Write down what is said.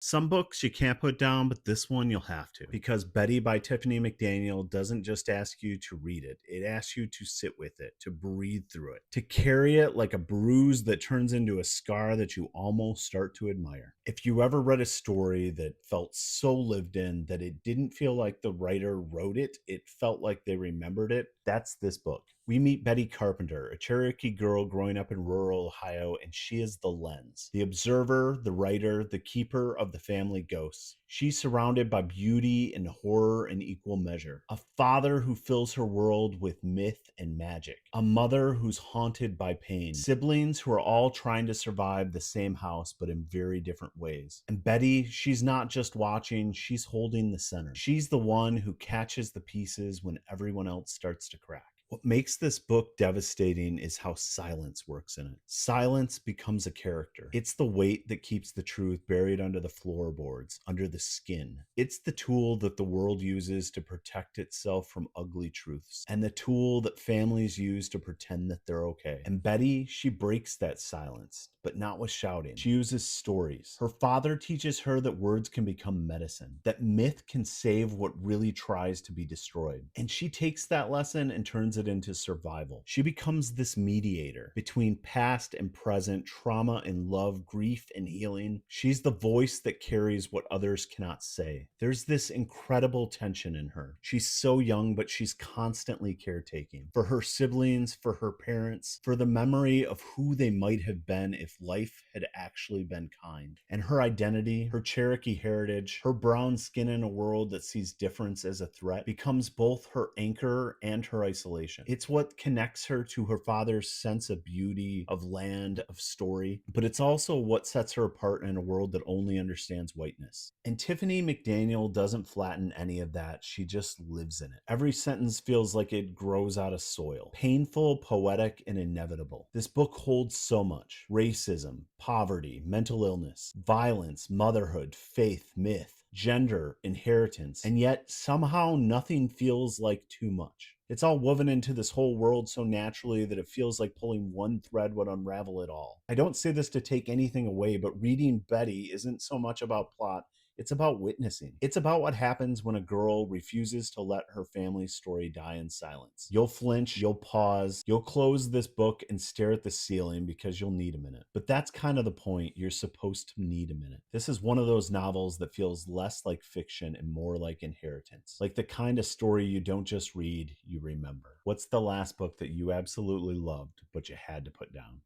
Some books you can't put down, but this one you'll have to. Because Betty by Tiffany McDaniel doesn't just ask you to read it, it asks you to sit with it, to breathe through it, to carry it like a bruise that turns into a scar that you almost start to admire. If you ever read a story that felt so lived in that it didn't feel like the writer wrote it, it felt like they remembered it, that's this book. We meet Betty Carpenter, a Cherokee girl growing up in rural Ohio, and she is the lens, the observer, the writer, the keeper of the family ghosts. She's surrounded by beauty and horror in equal measure. A father who fills her world with myth and magic. A mother who's haunted by pain. Siblings who are all trying to survive the same house but in very different ways. And Betty, she's not just watching, she's holding the center. She's the one who catches the pieces when everyone else starts to crack. What makes this book devastating is how silence works in it. Silence becomes a character. It's the weight that keeps the truth buried under the floorboards, under the skin. It's the tool that the world uses to protect itself from ugly truths, and the tool that families use to pretend that they're okay. And Betty, she breaks that silence, but not with shouting. She uses stories. Her father teaches her that words can become medicine, that myth can save what really tries to be destroyed. And she takes that lesson and turns it into survival. She becomes this mediator between past and present, trauma and love, grief and healing. She's the voice that carries what others cannot say. There's this incredible tension in her. She's so young, but she's constantly caretaking for her siblings, for her parents, for the memory of who they might have been if life had actually been kind. And her identity, her Cherokee heritage, her brown skin in a world that sees difference as a threat becomes both her anchor and her isolation. It's what connects her to her father's sense of beauty, of land, of story, but it's also what sets her apart in a world that only understands whiteness. And Tiffany McDaniel doesn't flatten any of that, she just lives in it. Every sentence feels like it grows out of soil. Painful, poetic, and inevitable. This book holds so much: racism, poverty, mental illness, violence, motherhood, faith, myth, gender, inheritance, and yet somehow nothing feels like too much. It's all woven into this whole world so naturally that it feels like pulling one thread would unravel it all. I don't say this to take anything away, but reading Betty isn't so much about plot. It's about witnessing. It's about what happens when a girl refuses to let her family's story die in silence. You'll flinch, you'll pause, you'll close this book and stare at the ceiling because you'll need a minute. But that's kind of the point. You're supposed to need a minute. This is one of those novels that feels less like fiction and more like inheritance. Like the kind of story you don't just read, you remember. What's the last book that you absolutely loved, but you had to put down?